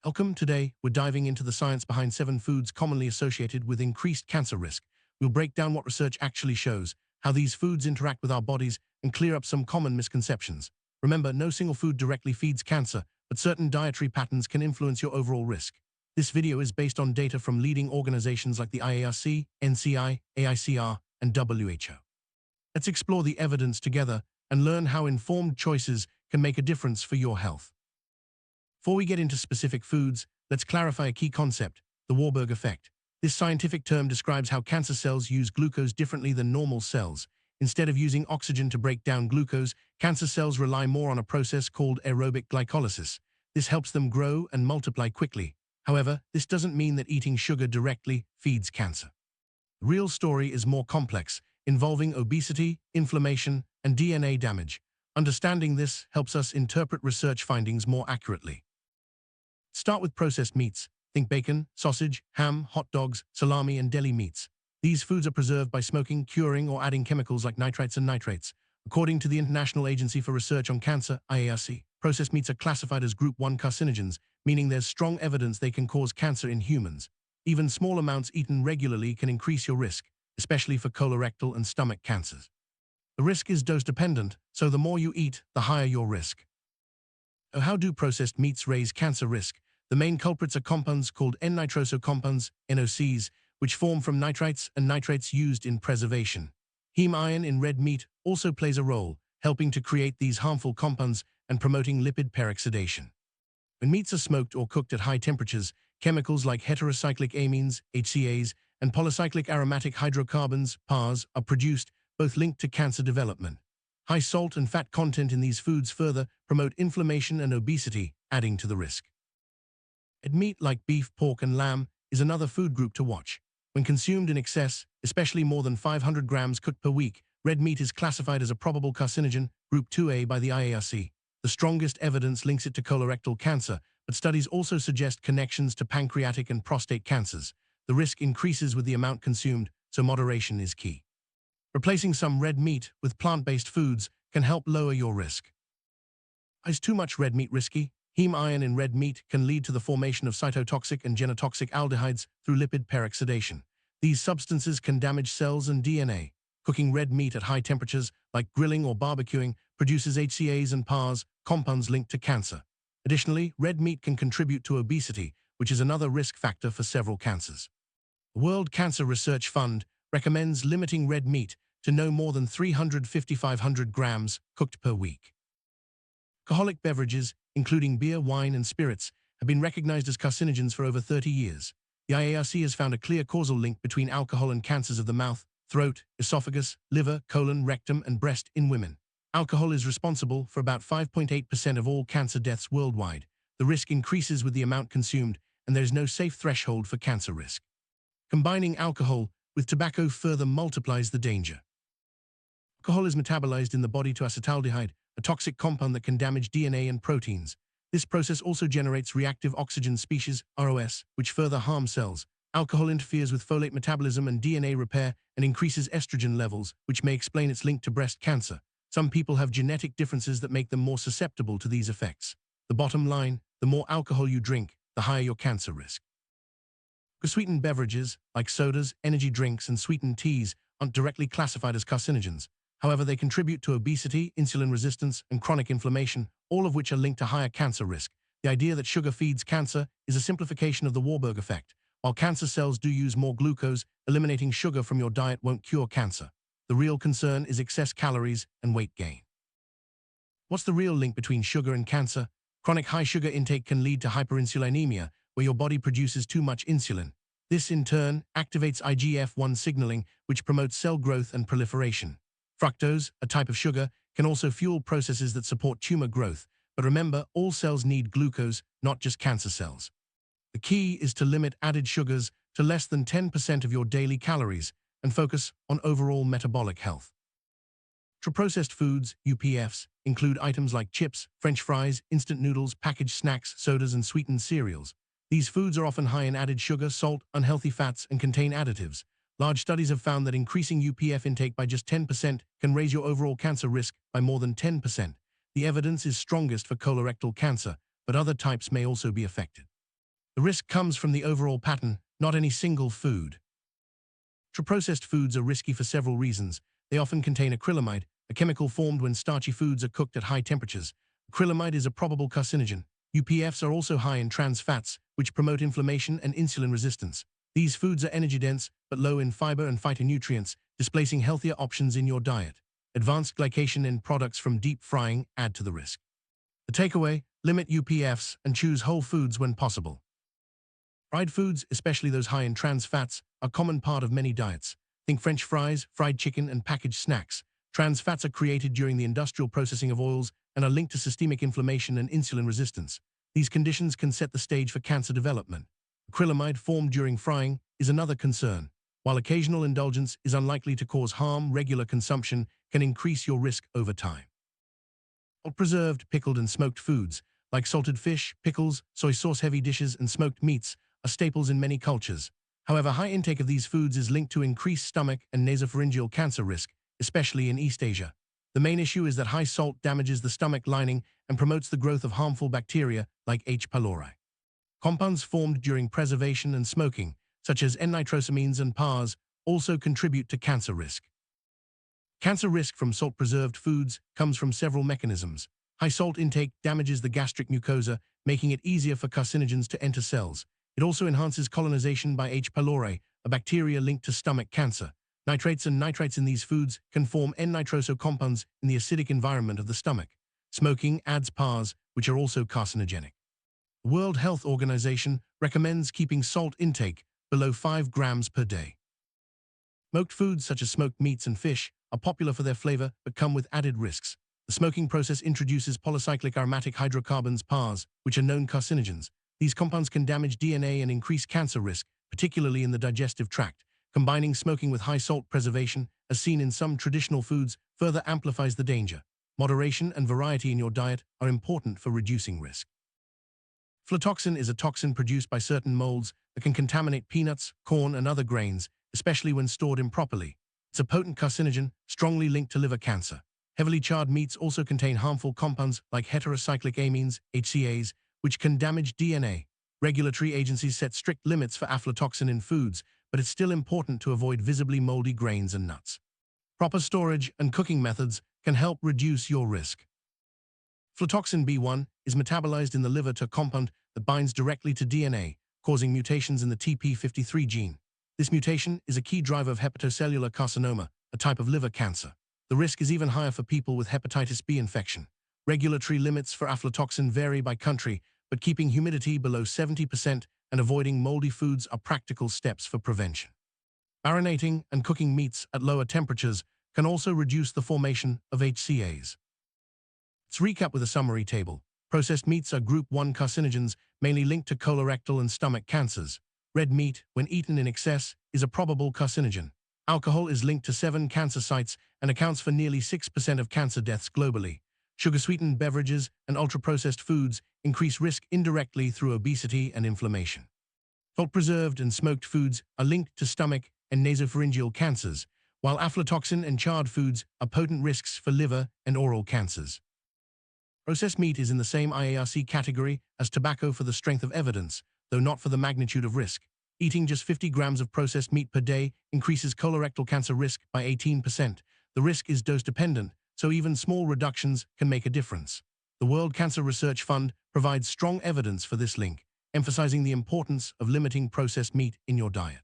Welcome. Today, we're diving into the science behind 7 foods commonly associated with increased cancer risk. We'll break down what research actually shows, how these foods interact with our bodies, and clear up some common misconceptions. Remember, no single food directly feeds cancer, but certain dietary patterns can influence your overall risk. This video is based on data from leading organizations like the IARC, NCI, AICR, and WHO. Let's explore the evidence together and learn how informed choices can make a difference for your health. Before we get into specific foods, let's clarify a key concept, the Warburg effect. This scientific term describes how cancer cells use glucose differently than normal cells. Instead of using oxygen to break down glucose, cancer cells rely more on a process called aerobic glycolysis. This helps them grow and multiply quickly. However, this doesn't mean that eating sugar directly feeds cancer. The real story is more complex, involving obesity, inflammation, and DNA damage. Understanding this helps us interpret research findings more accurately. Start with processed meats. Think bacon, sausage, ham, hot dogs, salami, and deli meats. These foods are preserved by smoking, curing, or adding chemicals like nitrites and nitrates. According to the International Agency for Research on Cancer, IARC, processed meats are classified as Group 1 carcinogens, meaning there's strong evidence they can cause cancer in humans. Even small amounts eaten regularly can increase your risk, especially for colorectal and stomach cancers. The risk is dose-dependent, so the more you eat, the higher your risk. So how do processed meats raise cancer risk? The main culprits are compounds called N-nitroso compounds, NOCs, which form from nitrites and nitrates used in preservation. Heme iron in red meat also plays a role, helping to create these harmful compounds and promoting lipid peroxidation. When meats are smoked or cooked at high temperatures, chemicals like heterocyclic amines, HCAs, and polycyclic aromatic hydrocarbons, PAHs, are produced, both linked to cancer development. High salt and fat content in these foods further promote inflammation and obesity, adding to the risk. Red meat like beef, pork, and lamb is another food group to watch. When consumed in excess, especially more than 500 grams cooked per week, red meat is classified as a probable carcinogen, Group 2A by the IARC. The strongest evidence links it to colorectal cancer, but studies also suggest connections to pancreatic and prostate cancers. The risk increases with the amount consumed, so moderation is key. Replacing some red meat with plant-based foods can help lower your risk. Is too much red meat risky? Heme iron in red meat can lead to the formation of cytotoxic and genotoxic aldehydes through lipid peroxidation. These substances can damage cells and DNA. Cooking red meat at high temperatures, like grilling or barbecuing, produces HCAs and PAHs, compounds linked to cancer. Additionally, red meat can contribute to obesity, which is another risk factor for several cancers. The World Cancer Research Fund recommends limiting red meat to no more than 350–500 grams cooked per week. Alcoholic beverages, including beer, wine, and spirits, have been recognized as carcinogens for over 30 years. The IARC has found a clear causal link between alcohol and cancers of the mouth, throat, esophagus, liver, colon, rectum, and breast in women. Alcohol is responsible for about 5.8% of all cancer deaths worldwide. The risk increases with the amount consumed, and there is no safe threshold for cancer risk. Combining alcohol with tobacco further multiplies the danger. Alcohol is metabolized in the body to acetaldehyde, a toxic compound that can damage DNA and proteins. This process also generates reactive oxygen species, ROS, which further harm cells. Alcohol interferes with folate metabolism and DNA repair and increases estrogen levels, which may explain its link to breast cancer. Some people have genetic differences that make them more susceptible to these effects. The bottom line, the more alcohol you drink, the higher your cancer risk. Sweetened beverages, like sodas, energy drinks, and sweetened teas, aren't directly classified as carcinogens. However, they contribute to obesity, insulin resistance, and chronic inflammation, all of which are linked to higher cancer risk. The idea that sugar feeds cancer is a simplification of the Warburg effect. While cancer cells do use more glucose, eliminating sugar from your diet won't cure cancer. The real concern is excess calories and weight gain. What's the real link between sugar and cancer? Chronic high sugar intake can lead to hyperinsulinemia, where your body produces too much insulin. This, in turn, activates IGF-1 signaling, which promotes cell growth and proliferation. Fructose, a type of sugar, can also fuel processes that support tumor growth. But remember, all cells need glucose, not just cancer cells. The key is to limit added sugars to less than 10% of your daily calories and focus on overall metabolic health. Ultra-processed foods, UPFs, include items like chips, French fries, instant noodles, packaged snacks, sodas, and sweetened cereals. These foods are often high in added sugar, salt, unhealthy fats, and contain additives. Large studies have found that increasing UPF intake by just 10% can raise your overall cancer risk by more than 10%. The evidence is strongest for colorectal cancer, but other types may also be affected. The risk comes from the overall pattern, not any single food. Ultra-processed foods are risky for several reasons. They often contain acrylamide, a chemical formed when starchy foods are cooked at high temperatures. Acrylamide is a probable carcinogen. UPFs are also high in trans fats, which promote inflammation and insulin resistance. These foods are energy-dense, but low in fiber and phytonutrients, displacing healthier options in your diet. Advanced glycation in products from deep frying add to the risk. The takeaway: limit UPFs and choose whole foods when possible. Fried foods, especially those high in trans fats, are a common part of many diets. Think French fries, fried chicken, and packaged snacks. Trans fats are created during the industrial processing of oils and are linked to systemic inflammation and insulin resistance. These conditions can set the stage for cancer development. Acrylamide formed during frying is another concern. While occasional indulgence is unlikely to cause harm, regular consumption can increase your risk over time. Preserved, pickled, and smoked foods, like salted fish, pickles, soy sauce-heavy dishes, and smoked meats, are staples in many cultures. However, high intake of these foods is linked to increased stomach and nasopharyngeal cancer risk, especially in East Asia. The main issue is that high salt damages the stomach lining and promotes the growth of harmful bacteria like H. pylori. Compounds formed during preservation and smoking, such as N-nitrosamines and PARs, also contribute to cancer risk. Cancer risk from salt-preserved foods comes from several mechanisms. High salt intake damages the gastric mucosa, making it easier for carcinogens to enter cells. It also enhances colonization by H. pylori, a bacteria linked to stomach cancer. Nitrates and nitrites in these foods can form N-nitroso compounds in the acidic environment of the stomach. Smoking adds PARs, which are also carcinogenic. The World Health Organization recommends keeping salt intake below 5 grams per day. Smoked foods such as smoked meats and fish are popular for their flavor but come with added risks. The smoking process introduces polycyclic aromatic hydrocarbons PARs, which are known carcinogens. These compounds can damage DNA and increase cancer risk, particularly in the digestive tract. Combining smoking with high salt preservation, as seen in some traditional foods, further amplifies the danger. Moderation and variety in your diet are important for reducing risk. Aflatoxin is a toxin produced by certain molds that can contaminate peanuts, corn, and other grains, especially when stored improperly. It's a potent carcinogen, strongly linked to liver cancer. Heavily charred meats also contain harmful compounds like heterocyclic amines, HCAs, which can damage DNA. Regulatory agencies set strict limits for aflatoxin in foods, but it's still important to avoid visibly moldy grains and nuts. Proper storage and cooking methods can help reduce your risk. Aflatoxin B1 is metabolized in the liver to a compound that binds directly to DNA, causing mutations in the TP53 gene. This mutation is a key driver of hepatocellular carcinoma, a type of liver cancer. The risk is even higher for people with hepatitis B infection. Regulatory limits for aflatoxin vary by country, but keeping humidity below 70% and avoiding moldy foods are practical steps for prevention. Marinating and cooking meats at lower temperatures can also reduce the formation of HCAs. Let's recap with a summary table. Processed meats are Group 1 carcinogens, mainly linked to colorectal and stomach cancers. Red meat, when eaten in excess, is a probable carcinogen. Alcohol is linked to 7 cancer sites and accounts for nearly 6% of cancer deaths globally. Sugar-sweetened beverages and ultra-processed foods increase risk indirectly through obesity and inflammation. Salt-preserved and smoked foods are linked to stomach and nasopharyngeal cancers, while aflatoxin and charred foods are potent risks for liver and oral cancers. Processed meat is in the same IARC category as tobacco for the strength of evidence, though not for the magnitude of risk. Eating just 50 grams of processed meat per day increases colorectal cancer risk by 18%. The risk is dose-dependent, so even small reductions can make a difference. The World Cancer Research Fund provides strong evidence for this link, emphasizing the importance of limiting processed meat in your diet.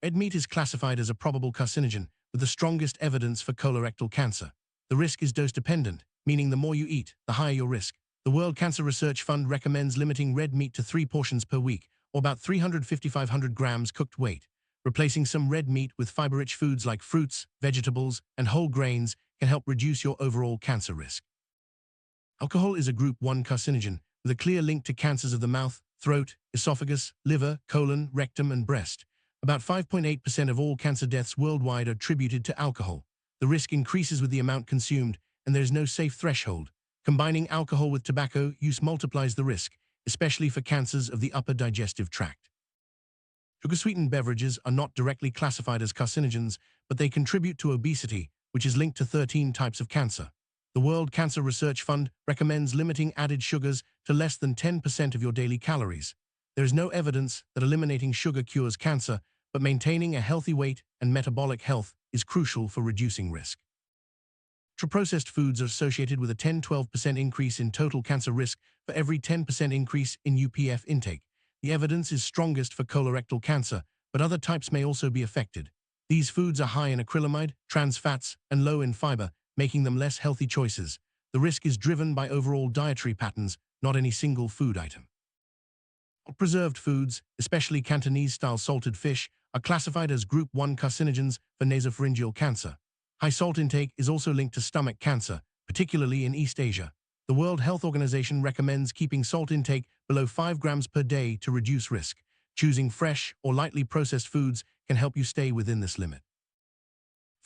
Red meat is classified as a probable carcinogen with the strongest evidence for colorectal cancer. The risk is dose-dependent, meaning the more you eat, the higher your risk. The World Cancer Research Fund recommends limiting red meat to 3 portions per week, or about 350-500 grams cooked weight. Replacing some red meat with fiber-rich foods like fruits, vegetables, and whole grains can help reduce your overall cancer risk. Alcohol is a Group 1 carcinogen with a clear link to cancers of the mouth, throat, esophagus, liver, colon, rectum, and breast. About 5.8% of all cancer deaths worldwide are attributed to alcohol. The risk increases with the amount consumed, and there is no safe threshold. Combining alcohol with tobacco use multiplies the risk, especially for cancers of the upper digestive tract. Sugar-sweetened beverages are not directly classified as carcinogens, but they contribute to obesity, which is linked to 13 types of cancer. The World Cancer Research Fund recommends limiting added sugars to less than 10% of your daily calories. There is no evidence that eliminating sugar cures cancer, but maintaining a healthy weight and metabolic health is crucial for reducing risk. Ultra-processed foods are associated with a 10–12% increase in total cancer risk for every 10% increase in UPF intake. The evidence is strongest for colorectal cancer, but other types may also be affected. These foods are high in acrylamide, trans fats, and low in fiber, making them less healthy choices. The risk is driven by overall dietary patterns, not any single food item. Preserved foods, especially Cantonese-style salted fish, are classified as Group 1 carcinogens for nasopharyngeal cancer. High salt intake is also linked to stomach cancer, particularly in East Asia. The World Health Organization recommends keeping salt intake below 5 grams per day to reduce risk. Choosing fresh or lightly processed foods can help you stay within this limit.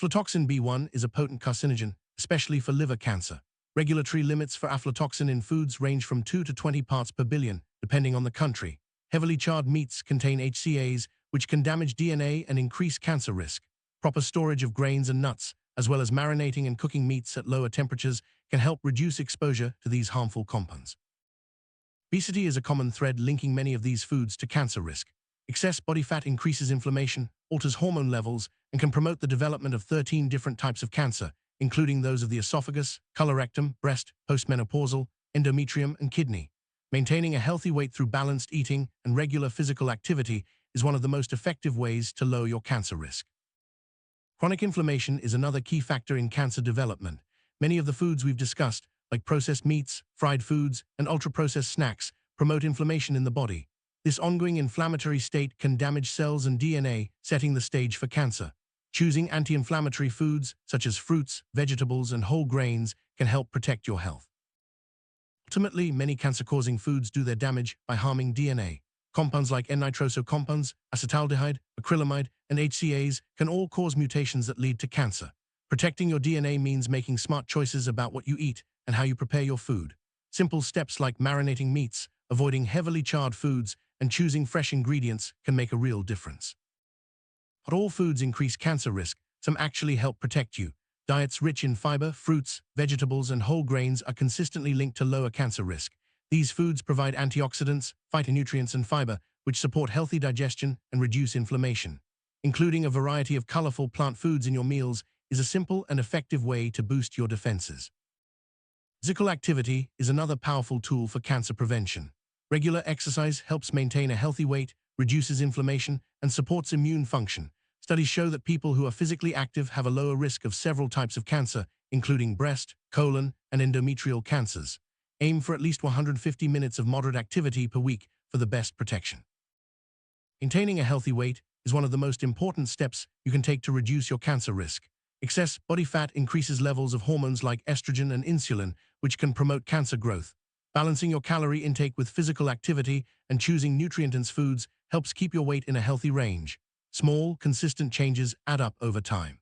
Aflatoxin B1 is a potent carcinogen, especially for liver cancer. Regulatory limits for aflatoxin in foods range from 2 to 20 parts per billion, depending on the country. Heavily charred meats contain HCAs, which can damage DNA and increase cancer risk. Proper storage of grains and nuts, as well as marinating and cooking meats at lower temperatures, can help reduce exposure to these harmful compounds. Obesity is a common thread linking many of these foods to cancer risk. Excess body fat increases inflammation, alters hormone levels, and can promote the development of 13 different types of cancer, including those of the esophagus, colorectum, breast, postmenopausal, endometrium, and kidney. Maintaining a healthy weight through balanced eating and regular physical activity is one of the most effective ways to lower your cancer risk. Chronic inflammation is another key factor in cancer development. Many of the foods we've discussed, like processed meats, fried foods, and ultra-processed snacks, promote inflammation in the body. This ongoing inflammatory state can damage cells and DNA, setting the stage for cancer. Choosing anti-inflammatory foods, such as fruits, vegetables, and whole grains, can help protect your health. Ultimately, many cancer-causing foods do their damage by harming DNA. Compounds like N-nitroso compounds, acetaldehyde, acrylamide, and HCAs can all cause mutations that lead to cancer. Protecting your DNA means making smart choices about what you eat and how you prepare your food. Simple steps like marinating meats, avoiding heavily charred foods, and choosing fresh ingredients can make a real difference. Not all foods increase cancer risk, some actually help protect you. Diets rich in fiber, fruits, vegetables, and whole grains are consistently linked to lower cancer risk. These foods provide antioxidants, phytonutrients, and fiber, which support healthy digestion and reduce inflammation. Including a variety of colorful plant foods in your meals is a simple and effective way to boost your defenses. Physical activity is another powerful tool for cancer prevention. Regular exercise helps maintain a healthy weight, reduces inflammation, and supports immune function. Studies show that people who are physically active have a lower risk of several types of cancer, including breast, colon, and endometrial cancers. Aim for at least 150 minutes of moderate activity per week for the best protection. Maintaining a healthy weight is one of the most important steps you can take to reduce your cancer risk. Excess body fat increases levels of hormones like estrogen and insulin, which can promote cancer growth. Balancing your calorie intake with physical activity and choosing nutrient-dense foods helps keep your weight in a healthy range. Small, consistent changes add up over time.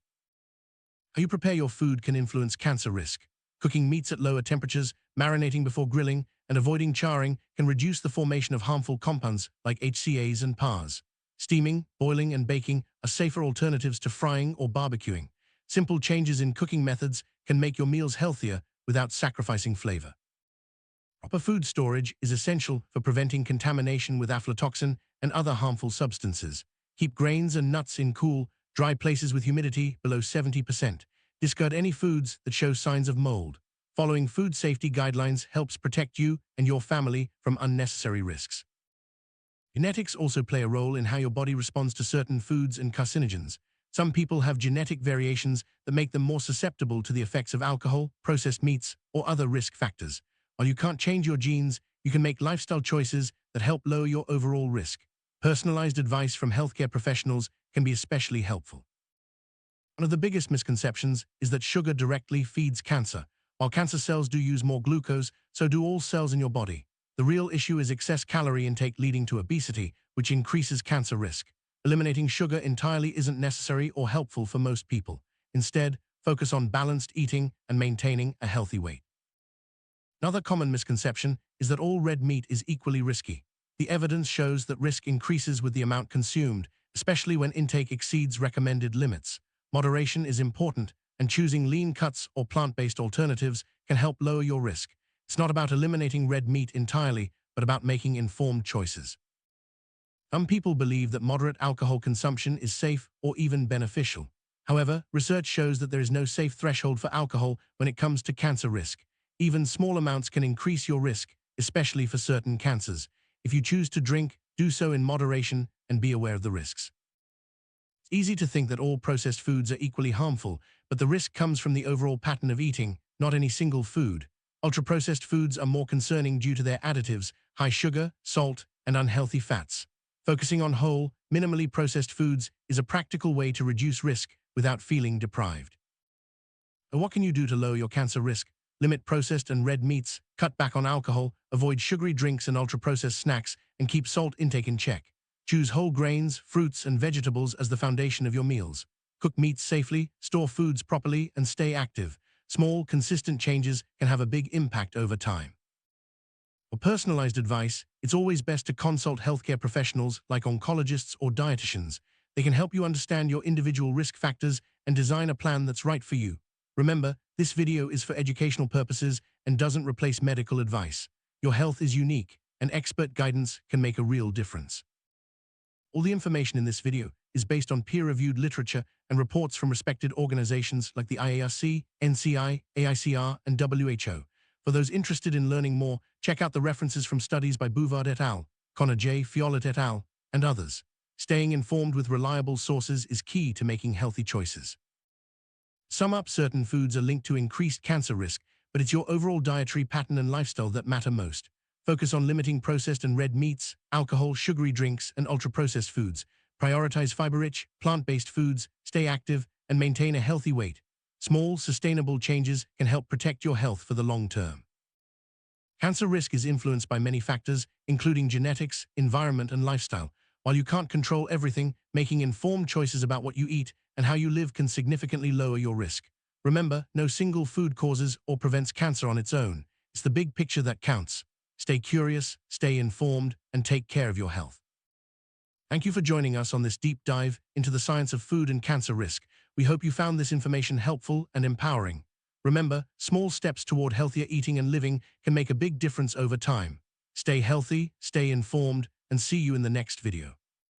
How you prepare your food can influence cancer risk. Cooking meats at lower temperatures, marinating before grilling, and avoiding charring can reduce the formation of harmful compounds like HCAs and PARs. Steaming, boiling, and baking are safer alternatives to frying or barbecuing. Simple changes in cooking methods can make your meals healthier without sacrificing flavor. Proper food storage is essential for preventing contamination with aflatoxin and other harmful substances. Keep grains and nuts in cool, dry places with humidity below 70%. Discard any foods that show signs of mold. Following food safety guidelines helps protect you and your family from unnecessary risks. Genetics also play a role in how your body responds to certain foods and carcinogens. Some people have genetic variations that make them more susceptible to the effects of alcohol, processed meats, or other risk factors. While you can't change your genes, you can make lifestyle choices that help lower your overall risk. Personalized advice from healthcare professionals can be especially helpful. One of the biggest misconceptions is that sugar directly feeds cancer. While cancer cells do use more glucose, so do all cells in your body. The real issue is excess calorie intake leading to obesity, which increases cancer risk. Eliminating sugar entirely isn't necessary or helpful for most people. Instead, focus on balanced eating and maintaining a healthy weight. Another common misconception is that all red meat is equally risky. The evidence shows that risk increases with the amount consumed, especially when intake exceeds recommended limits. Moderation is important, and choosing lean cuts or plant-based alternatives can help lower your risk. It's not about eliminating red meat entirely, but about making informed choices. Some people believe that moderate alcohol consumption is safe or even beneficial. However, research shows that there is no safe threshold for alcohol when it comes to cancer risk. Even small amounts can increase your risk, especially for certain cancers. If you choose to drink, do so in moderation and be aware of the risks. It's easy to think that all processed foods are equally harmful, but the risk comes from the overall pattern of eating, not any single food. Ultra-processed foods are more concerning due to their additives, high sugar, salt, and unhealthy fats. Focusing on whole, minimally processed foods is a practical way to reduce risk without feeling deprived. So what can you do to lower your cancer risk? Limit processed and red meats, cut back on alcohol, avoid sugary drinks and ultra-processed snacks, and keep salt intake in check. Choose whole grains, fruits, and vegetables as the foundation of your meals. Cook meats safely, store foods properly, and stay active. Small, consistent changes can have a big impact over time. For personalized advice, it's always best to consult healthcare professionals like oncologists or dietitians. They can help you understand your individual risk factors and design a plan that's right for you. Remember, this video is for educational purposes and doesn't replace medical advice. Your health is unique, and expert guidance can make a real difference. All the information in this video is based on peer-reviewed literature and reports from respected organizations like the IARC, NCI, AICR, and WHO. For those interested in learning more, check out the references from studies by Bouvard et al., Connor J. Fiolet et al., and others. Staying informed with reliable sources is key to making healthy choices. Sum up, certain foods are linked to increased cancer risk, but it's your overall dietary pattern and lifestyle that matter most. Focus on limiting processed and red meats, alcohol, sugary drinks, and ultra-processed foods. Prioritize fiber-rich, plant-based foods, stay active, and maintain a healthy weight. Small, sustainable changes can help protect your health for the long term. Cancer risk is influenced by many factors, including genetics, environment, and lifestyle. While you can't control everything, making informed choices about what you eat and how you live can significantly lower your risk. Remember, no single food causes or prevents cancer on its own. It's the big picture that counts. Stay curious, stay informed, and take care of your health. Thank you for joining us on this deep dive into the science of food and cancer risk. We hope you found this information helpful and empowering. Remember, small steps toward healthier eating and living can make a big difference over time. Stay healthy, stay informed, and see you in the next video.